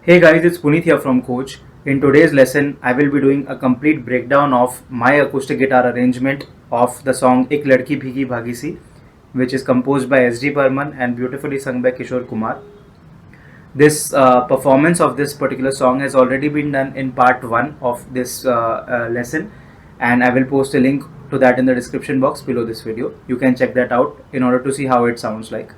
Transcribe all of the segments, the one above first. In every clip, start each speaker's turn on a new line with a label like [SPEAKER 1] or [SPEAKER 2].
[SPEAKER 1] Hey guys, it's Punit here from Coach. In today's lesson, I will be doing a complete breakdown of my acoustic guitar arrangement of the song Ek Ladki Bheegi Bhaagi Si, which is composed by S.D. Burman and beautifully sung by Kishore Kumar. This performance of this particular song has already been done in part 1 of this lesson, and I will post a link to that in the description box below this video. You can check that out in order to see how it sounds like.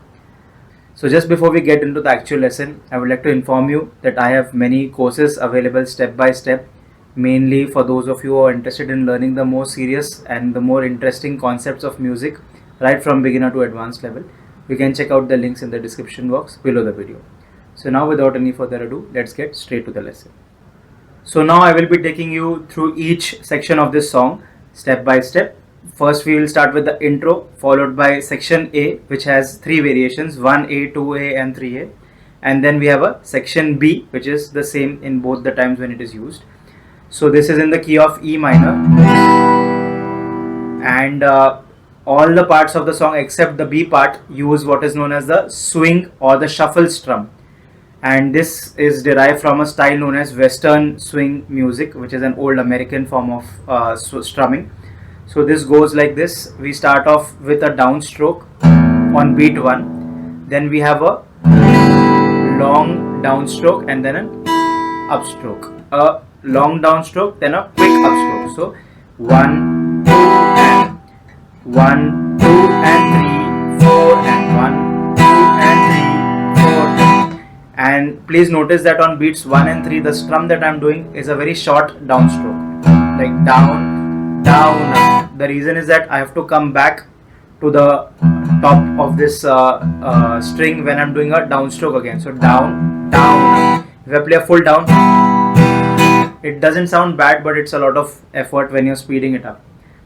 [SPEAKER 1] So just before we get into the actual lesson, I would like to inform you that I have many courses available step by step, mainly for those of you who are interested in learning the more serious and the more interesting concepts of music right from beginner to advanced level. You can check out the links in the description box below the video. So now without any further ado, let's get straight to the lesson. So now I will be taking you through each section of this song step by step. First we will start with the intro, followed by section A, which has 3 variations, 1A, 2A and 3A, and then we have a section B, which is the same in both the times when it is used. So this is in the key of E minor, and all the parts of the song except the B part use what is known as the swing or the shuffle strum, and this is derived from a style known as Western swing music, which is an old American form of strumming. So this goes like this. We start off with a downstroke on beat 1, then we have a long downstroke and then an upstroke, a long downstroke, then a quick upstroke. So 1, 2 and 1, 2 and 3, 4 and 1, 2 and 3, 4. And please notice that on beats 1 and 3, the strum that I am doing is a very short downstroke, like down, down, up. The reason is that I have to come back to the top of this string when I'm doing a downstroke again. So down, down, up. If I play a full down, it doesn't sound bad, but it's a lot of effort when you're speeding it up.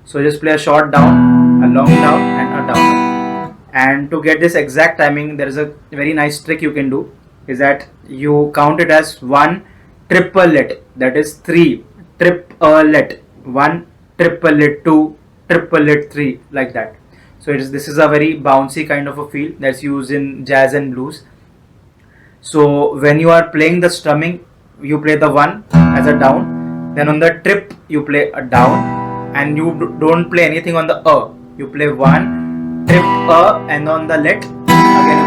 [SPEAKER 1] So just play a short down, a long down and a down. And to get this exact timing, there is a very nice trick you can do, is that you count it as 1 triplet, that is 3 triplet, 1 triplet, 2 triplet, 3, like that. So this is a very bouncy kind of a feel that's used in jazz and blues. So when you are playing the strumming, you play the 1 as a down, then on the trip you play a down, and you don't play anything on the you play 1 trip and on the let again you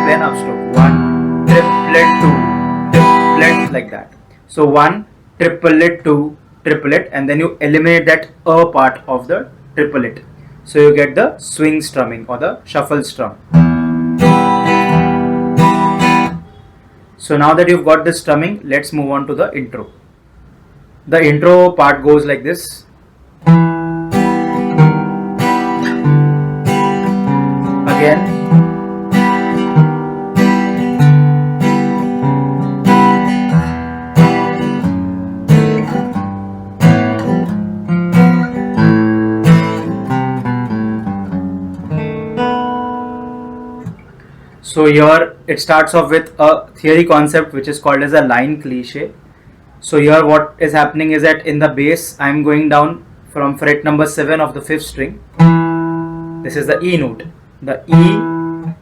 [SPEAKER 1] play an upstroke, 1 triplet, 2 triplet, like that. So 1 triplet, 2 triplet, and then you eliminate that part of the triplet, so you get the swing strumming or the shuffle strum. So now that you've got the strumming, let's move on to the intro. The intro part goes like this. Again, so here it starts off with a theory concept which is called as a line cliche. So here what is happening is that in the bass I am going down from fret number 7 of the 5th string. This is the E note, the E,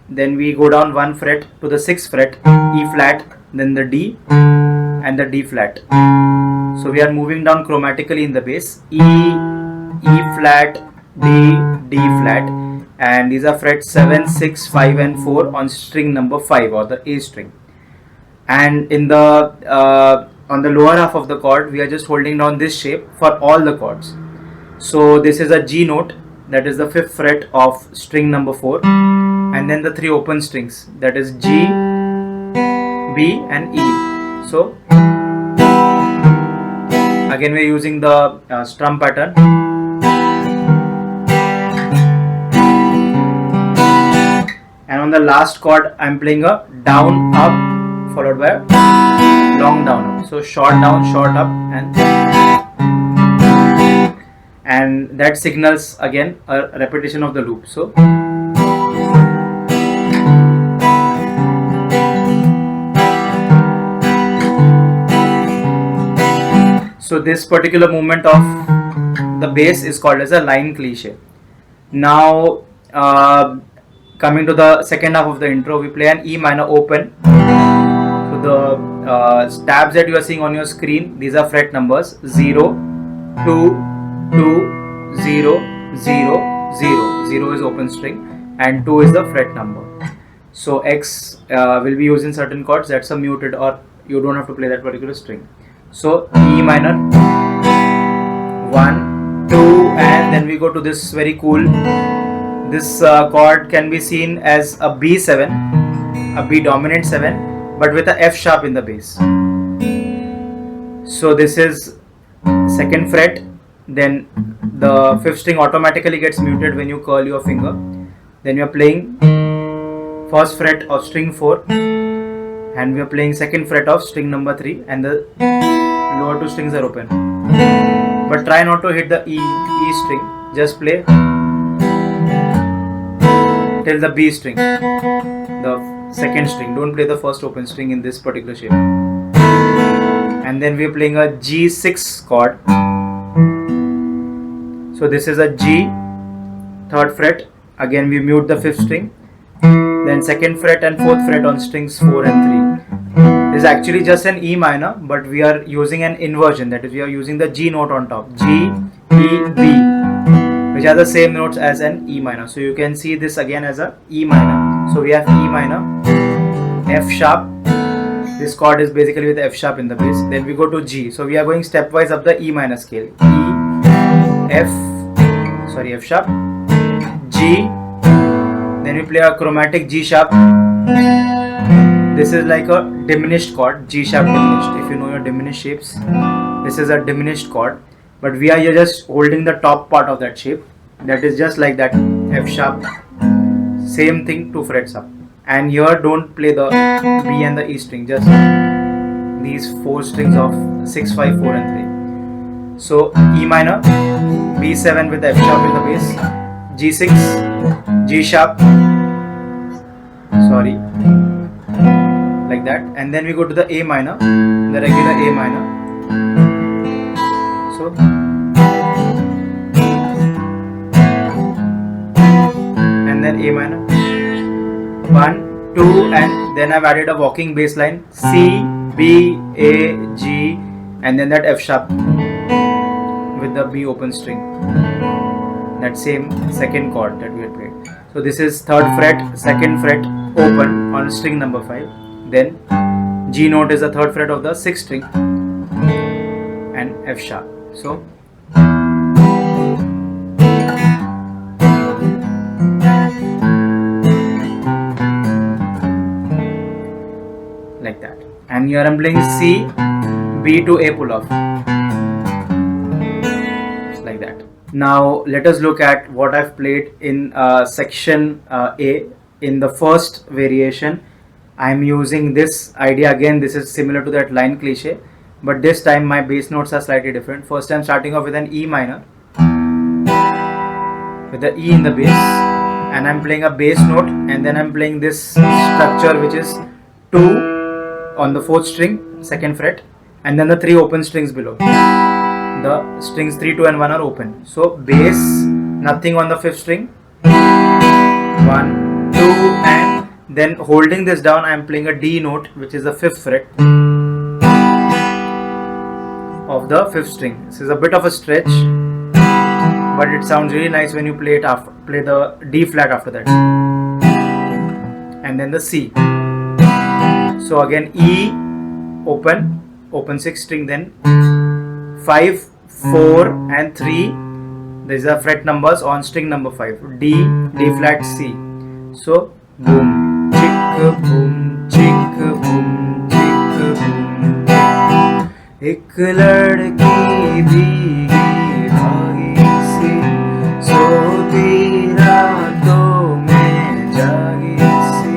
[SPEAKER 1] then we go down 1 fret to the 6th fret, E flat, then the D and the D flat. So we are moving down chromatically in the bass, E, E flat, D, D flat, and these are frets 7, 6, 5 and 4 on string number 5 or the A string. And in the on the lower half of the chord, we are just holding down this shape for all the chords. So this is a G note, that is the 5th fret of string number 4, and then the 3 open strings, that is G, B and E. So again we are using the strum pattern. And on the last chord, I am playing a down up followed by a long down up. So short down, short up, and that signals again a repetition of the loop. So this particular movement of the bass is called as a line cliche. Now coming to the second half of the intro, we play an E minor open. So the tabs that you are seeing on your screen, these are fret numbers: 0, 2, 2, 0, 0, 0. 0 is open string and 2 is the fret number. So X will be used in certain chords, that's a muted, or you don't have to play that particular string. So E minor, 1, 2, and then we go to this very cool, this chord can be seen as a B7, a B dominant 7, but with a F sharp in the bass. So this is second fret, then the fifth string automatically gets muted when you curl your finger. Then you are playing first fret of string 4 and we are playing second fret of string number 3, and the lower two strings are open. But try not to hit the E string, just play till the B string, the second string. Don't play the first open string in this particular shape. And then we are playing a G6 chord. So this is a G, third fret, again we mute the fifth string, then second fret and fourth fret on strings 4 and 3. This is actually just an E minor, but we are using an inversion, that is we are using the G note on top, G, E, B, which are the same notes as an E minor. So you can see this again as a E minor. So we have E minor, F sharp, this chord is basically with F sharp in the bass. Then we go to G. So we are going stepwise up the E minor scale. E, F sharp, G, then we play a chromatic G sharp. This is like a diminished chord, G sharp diminished. If you know your diminished shapes, this is a diminished chord, but we are here just holding the top part of that shape. That is just like that, F sharp, same thing, 2 frets up. And here don't play the B and the E string, just these 4 strings of 6, 5, 4 and 3. So E minor, B7 with the F sharp in the bass, G6, G sharp, like that, and then we go to the A minor, the regular A minor. So and then A minor, 1, 2, and then I've added a walking bass line, C, B, A, G, and then that F sharp with the B open string, that same second chord that we had played. So this is third fret, second fret open on string number 5, then G note is the third fret of the 6th string and F sharp. So like that, and here I'm playing C, B to A pull off, like that. Now let us look at what I've played in section A. In the first variation, I'm using this idea again. This is similar to that line cliche, but this time my bass notes are slightly different. First I'm starting off with an E minor with the E in the bass, and I'm playing a bass note, and then I'm playing this structure which is 2 on the 4th string, 2nd fret, and then the 3 open strings below. The strings 3, 2 and 1 are open. So bass, nothing on the 5th string, 1, 2, and then holding this down I am playing a D note which is the 5th fret of the 5th string. This is a bit of a stretch, but it sounds really nice when you play it after, play the D flat after that, and then the C. So again E open 6th string, then 5, 4 and 3, these are fret numbers on string number 5, D, D flat, C. So boom, chick boom, chick boom, chick boom. एक लड़की भीगी भागी सी, सोती रातों में जागी सी,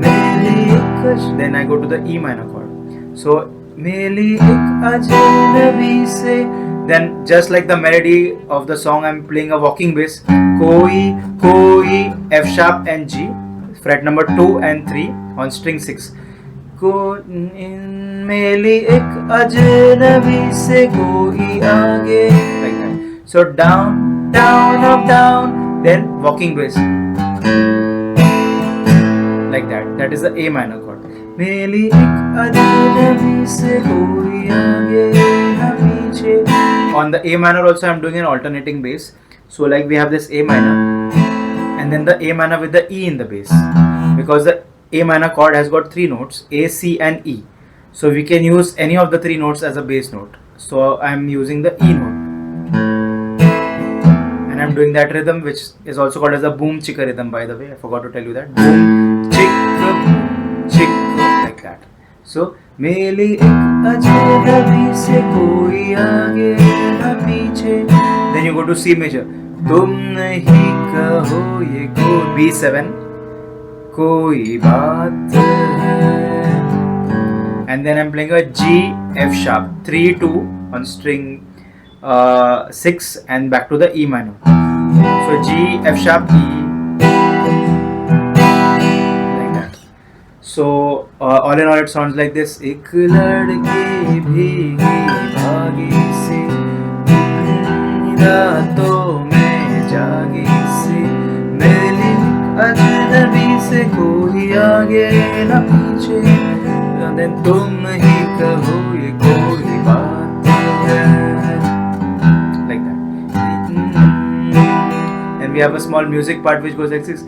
[SPEAKER 1] मेरी कुछ. Then I go to the E minor chord. So मेरी एक अजनबी से. Then just like the melody of the song, I'm playing a walking bass. Koi, koi, F sharp and G, fret number 2 and 3 on string 6. मेली एक अजनबी से कोई आगे, like that. So down, down, up, down, then walking bass, like that. That is the A minor chord. मेली एक अजनबी से कोई आगे न पीछे. On the A minor also I am doing an alternating bass. So like we have this A minor and then the A minor with the E in the bass, because the A minor chord has got 3 notes, A, C and E. So we can use any of the 3 notes as a bass note. So I am using the E note. And I am doing that rhythm, which is also called as a boom chicka rhythm, by the way. I forgot to tell you that. Boom chicka, like that. So मेली एक अजनबी से कोई आगे न पीछे. Then you go to C major. तुम नहीं कहो ये कोई B7 कोई बात है. And then I'm playing a G F sharp 3-2 on string 6 and back to the E minor. So G F sharp E, like that. So all in all it sounds like this. एक लड़की भीगी भागी सी रातों में जागी सी, मेली अजनबी से कोई आगे न पीछे. And then तुम ही कहो ये कोई बात है, like that. And we have a small music part which goes like this.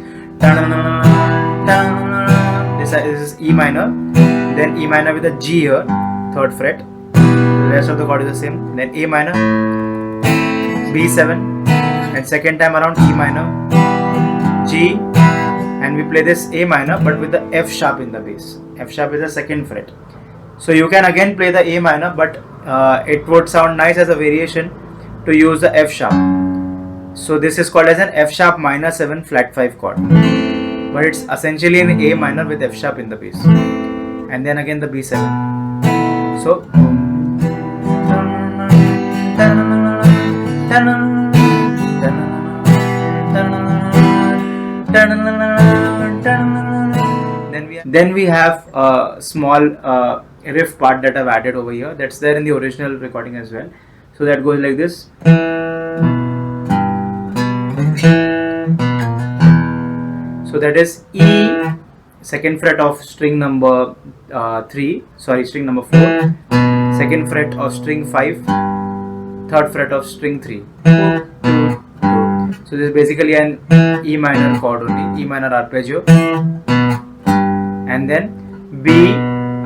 [SPEAKER 1] This is E minor, then E minor with a G here, 3rd fret. The rest of the chord is the same. Then A minor, B7, and second time around E minor, G, and we play this A minor but with the F sharp in the bass. F sharp is the 2nd fret. So you can again play the A minor, but it would sound nice as a variation to use the F sharp. So this is called as an F sharp minor 7 flat 5 chord, but it's essentially an A minor with F sharp in the bass, and then again the B7. So then we have a small riff part that I've added over here, that's there in the original recording as well. So that goes like this. So that is E, 2nd fret of string number 3, sorry, string number 4, 2nd fret of string 5, 3rd fret of string 3. So this is basically an E minor chord only, E minor arpeggio. And then B,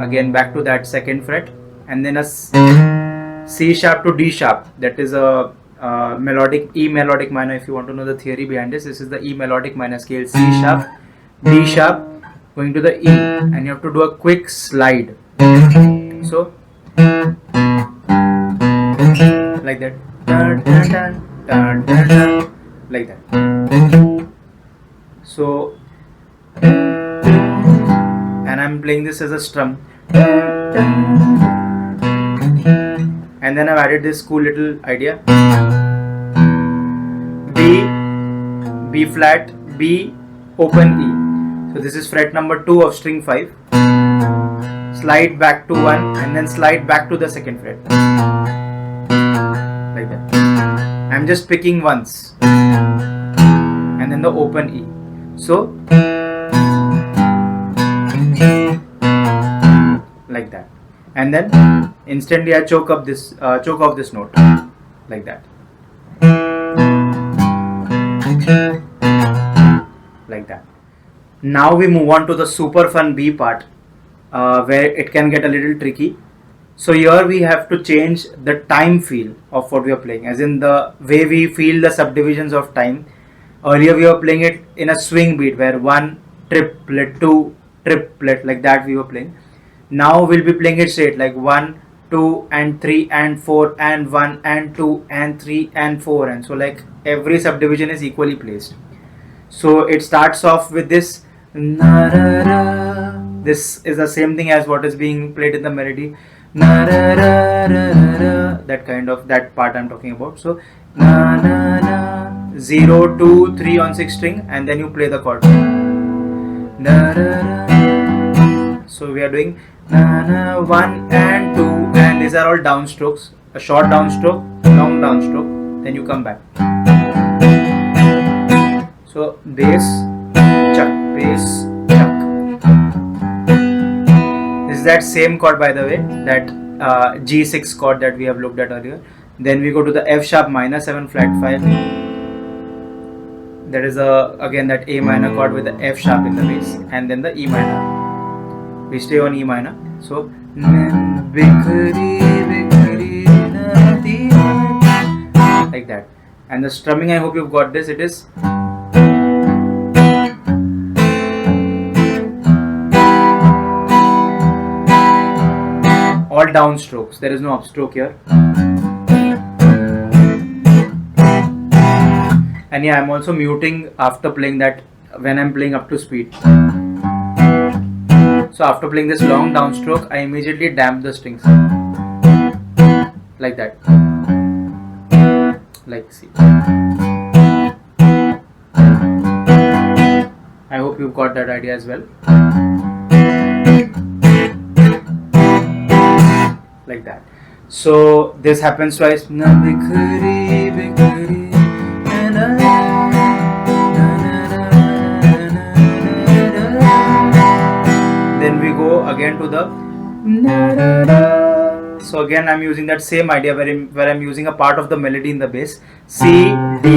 [SPEAKER 1] again back to that 2nd fret, and then a C sharp to D sharp, that is a melodic E melodic minor. If you want to know the theory behind this is the E melodic minor scale, C sharp, D sharp, going to the E, and you have to do a quick slide. So like that, like that. So, and I'm playing this as a strum, and then I've added this cool little idea. B flat, B, open E. So this is fret number 2 of string 5. Slide back to 1 and then slide back to the 2nd fret. Like that. I'm just picking once. And then the open E. So like that. And then instantly I choke off this note. Like that. Like that. Now we move on to the super fun B part, where it can get a little tricky. So here we have to change the time feel of what we are playing, as in the way we feel the subdivisions of time. Earlier we were playing it in a swing beat where 1 triplet, 2 triplet, like that we were playing. Now we'll be playing it straight, like 1, 2 and 3 and 4 and 1 and 2 and 3 and 4, and so like every subdivision is equally placed. So it starts off with this. This is the same thing as what is being played in the melody. That part I'm talking about. So 0, 2, 3 on 6 string, and then you play the chord. So we are doing 1 and 2, and these are all downstrokes. A short downstroke, long downstroke, then you come back. So bass, chuck, bass, chuck. is that same chord, by the way, that G6 chord that we have looked at earlier. Then we go to the F sharp minor 7 flat 5. That is again that A minor chord with the F sharp in the bass, and then the E minor. We stay on E minor. So like that. And the strumming, I hope you've got this. It is all down strokes. There is no upstroke here. And yeah, I'm also muting after playing that when I'm playing up to speed. So after playing this long downstroke, I immediately damp the strings like that. Like, see. I hope you've got that idea as well. Like that. So this happens twice. Then we go again to the. So again I'm using that same idea where I'm using a part of the melody in the bass. C, D,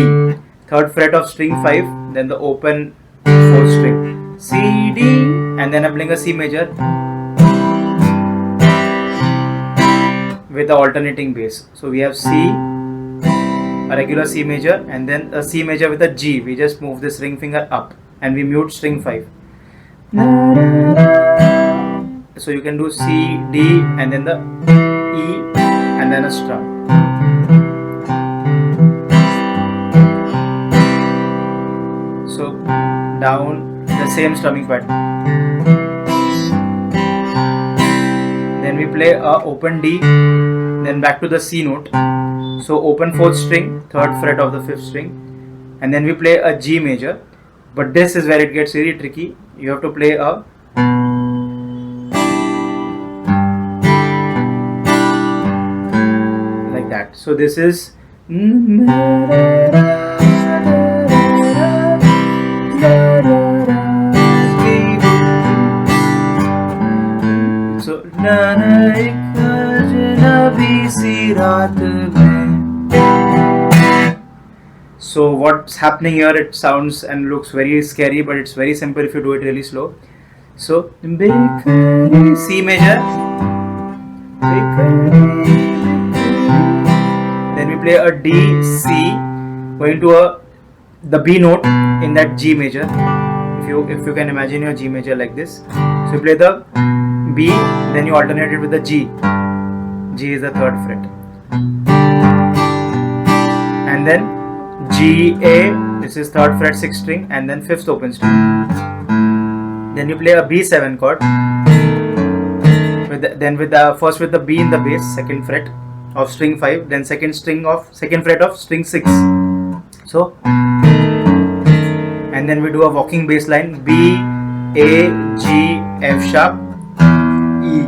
[SPEAKER 1] 3rd fret of string 5, then the open 4th string. C, D, and then I'm playing a C major with the alternating bass. So we have C, a regular C major, and then a C major with a G. We just move this ring finger up and we mute string 5. So you can do C, D, and then the E, and then a strum. So down, the same strumming pattern. Then we play a open D, then back to the C note. So open 4th string, 3rd fret of the 5th string, and then we play a G major. But this is where it gets really tricky. You have to play a like that. So this is so so what's happening here, it sounds and looks very scary, but it's very simple if you do it really slow. So C major, then we play a D, C, going to the B note in that G major. If you can imagine your G major like this. So you play the B, then you alternate it with the G. G is the 3rd fret, and then G, A, this is 3rd fret 6th string, and then 5th open string. Then you play a B7 chord first with the B in the bass, 2nd fret of string 5, then 2nd fret of string 6. So and then we do a walking bass line, B, A, G, F sharp, E.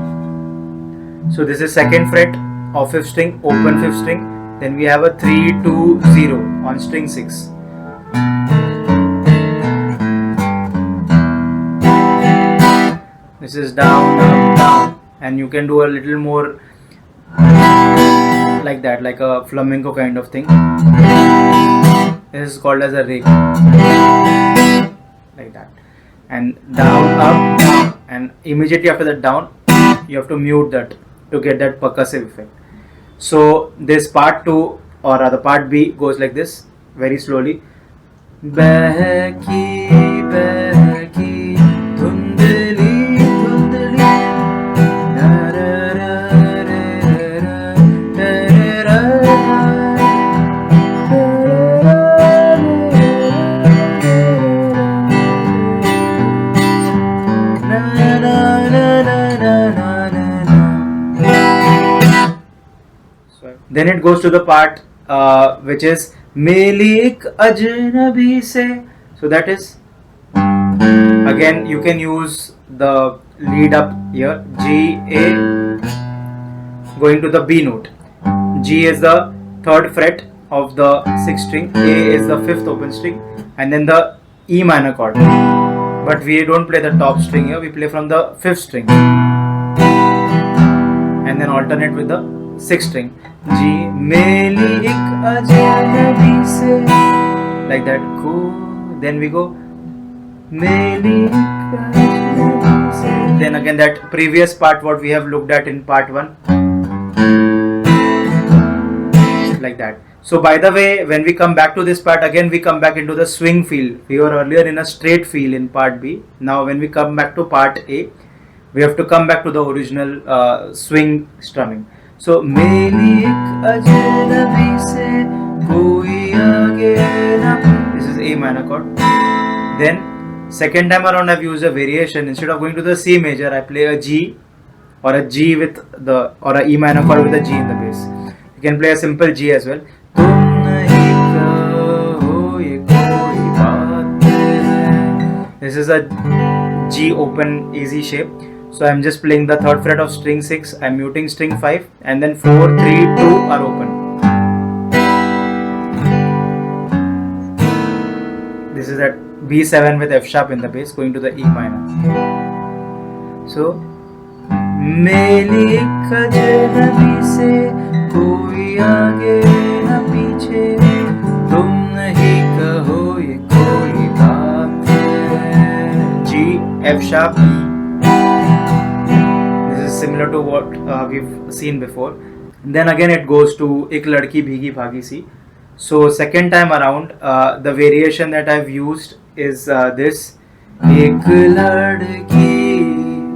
[SPEAKER 1] So this is 2nd fret of 5th string, open 5th string. Then we have a 3, 2, 0 on string 6. This is down, up, down, and you can do a little more like that, like a flamenco kind of thing. This is called as a rake, like that, and down, up, down, and immediately after that down, you have to mute that to get that percussive effect. So this part 2 or rather part B goes like this, very slowly. Behki, behki, dhundli, dhundli, na ra ra ra ra ra Then it goes to the part which is Melik Ajnabi Se. So that is, again you can use the lead up here, G, A, going to the B note. G is the 3rd fret of the 6th string, A is the 5th open string, and then the E minor chord. But we don't play the top string here, we play from the 5th string. and then alternate with the sixth string. G meli ek ajnabi se, like that. Go, then we go meli ek ajnabi se. Then again that previous part what we have looked at in part 1, like that. So by the way, when we come back to this part, again we come back into the swing feel. We were earlier in a straight feel in part B. Now when we come back to part A, we have to come back to the original swing strumming. So meli ek ajnabi se koi aage na, this is A minor chord. Then second time around I've used a variation. Instead of going to the C major, I play a G or a G with the, or a E minor chord with a G in the bass. You can play a simple G as well. This is a G open easy shape. So I'm just playing the 3rd fret of string 6. I'm muting string 5 and then 4, 3, 2 are open. This is at B7 with F sharp in the bass going to the E minor. So meli ek ajnabi se koi aage na piche, tum nahi kaho ye koi baat hai. G, F sharp, E. This is similar to what we've seen before. Then again it goes to Ek Ladki Bheegi Bhaagi Si. So second time around the variation that I've used is this Ek Ladki.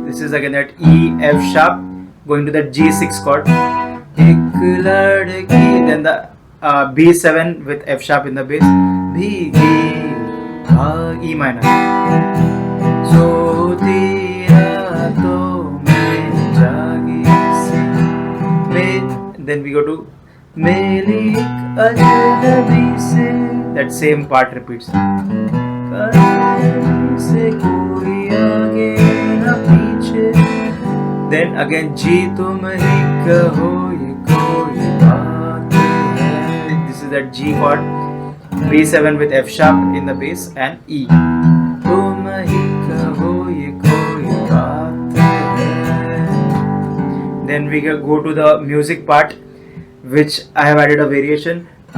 [SPEAKER 1] This is again that E, F sharp going to the G6 chord. Ek ladki, then the B7 with F sharp in the bass. Bheegi E minor. So tera to main jagi si. Then we go to meli ek ajnabi se. That same part repeats. Then again G tum hi kaho ye koi baat hai. This is that G chord, B7 with F sharp in the bass and E. Tum hi kaho ye koi baat hai. Then we go to the music part, which I have added a variation. E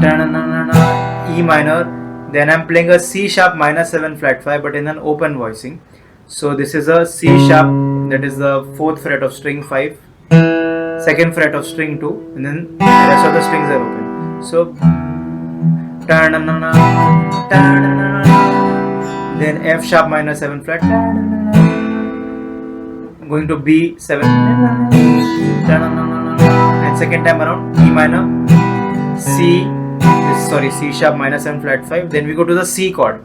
[SPEAKER 1] minor. Then I'm playing a C sharp minor 7 flat 5 but in an open voicing. So this is a C sharp, that is the 4th fret of string 5, 2nd fret of string 2, and then the rest of the strings are open. So then F sharp minor 7 flat, going to B7, and second time around E minor, C sharp minor 7 flat 5. Then we go to the C chord,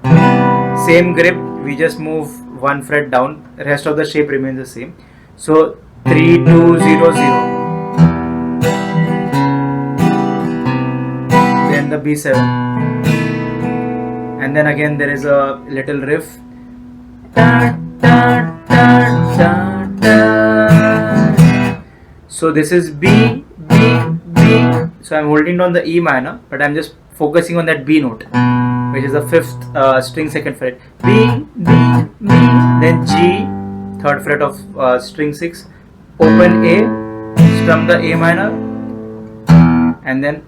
[SPEAKER 1] same grip, we just move 1 fret down, rest of the shape remains the same. So 3, 2, 0, 0. Then the B7, and then again there is a little riff. So this is B, B, B. So I'm holding down the E minor, but I'm just focusing on that B note, which is the 5th string 2nd fret. B, B, B. Then G, 3rd fret of string 6, open A, strum the A minor, and then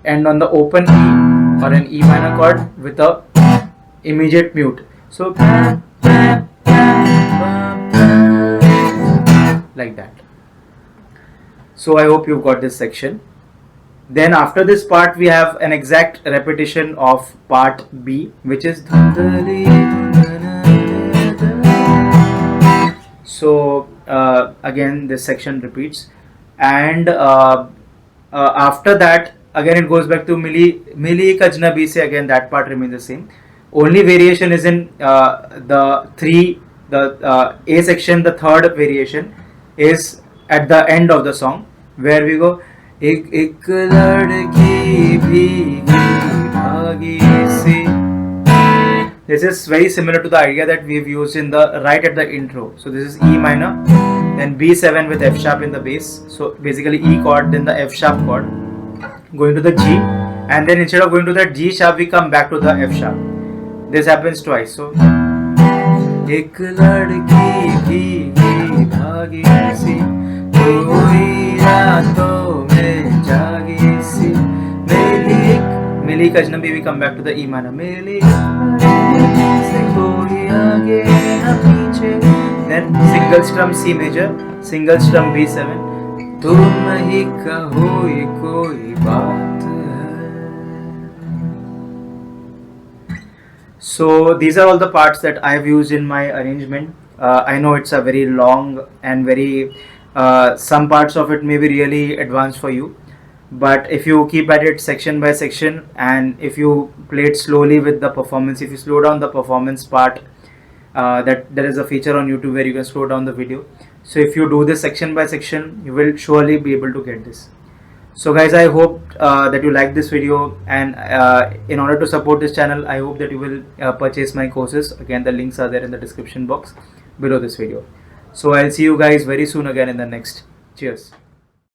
[SPEAKER 1] end on the open E or an E minor chord with a immediate mute. So like that. So I hope you've got this section. Then after this part we have an exact repetition of part B, which is so again this section repeats, and after that again it goes back to mili ek ajnabi se. Again that part remains the same. Only variation is in the A section. The 3rd variation is at the end of the song, where we go ek ladki bheegi bhaagi si. This is very similar to the idea that we've used in the right at the intro. So this is E minor, then B7 with F sharp in the bass. So basically E chord, then the F sharp chord, going to the G, and then instead of going to the G sharp we come back to the F sharp. This happens twice. So ek ladki bheegi bhaagi si koi रातों में जागी सी मेरी एक अजनबी, we come back to the E minor. मेरी से कोई आगे न पीछे. Then single strum C major, single strum B7. तुम ही कहो ये कोई बात है. So these are all the parts that I have used in my arrangement. I know it's a very long and very some parts of it may be really advanced for you, but if you keep at it section by section, and if you play it slowly with the performance, if you slow down the performance part, that there is a feature on YouTube where you can slow down the video. So if you do this section by section, you will surely be able to get this. So guys, I hope that you like this video, and in order to support this channel, I hope that you will purchase my courses. Again, the links are there in the description box below this video. So I'll see you guys very soon again in the next. Cheers.